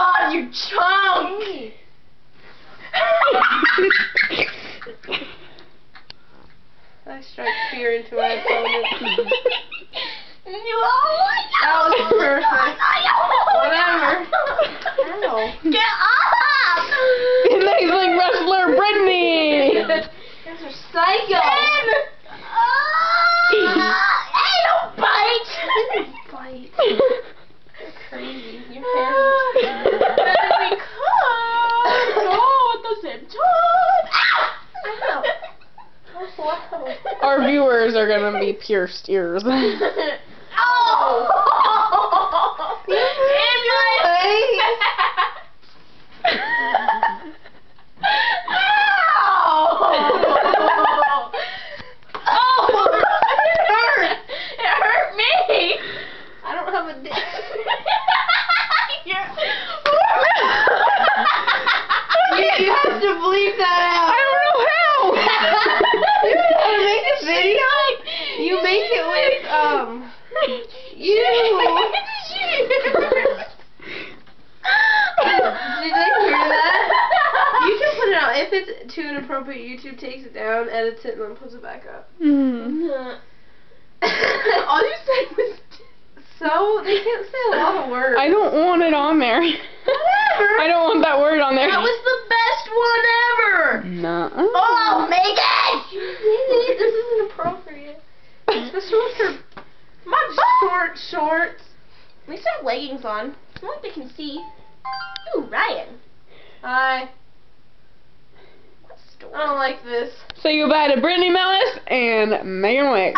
God, you chunk! I strike fear into my opponent. That was perfect. Whatever. Ow. Get up! And then he's like wrestler Brittany. You guys are psycho. Hey, don't bite! Bite. You're crazy. Your parents. Oh, at the same time. Ow. Wow. Our viewers are gonna be pierced ears. Oh! I don't have a dick. You have to bleep that out. I don't know how. You know how to make this video? You make it with, you. Did they hear that? You can put it out. If it's too inappropriate, YouTube takes it down, edits it, and then puts it back up. All you said was... So, they can't say a lot of words. I don't want it on there. Whatever. I don't want that word on there. That was the best one ever! No. Oh, Megan! This isn't appropriate. Especially with her short shorts. At least I have leggings on. It's not like they can see. Ooh, Ryan. Hi. What I story? don't like this. Say goodbye to Brittany Mellis and Megan Wick.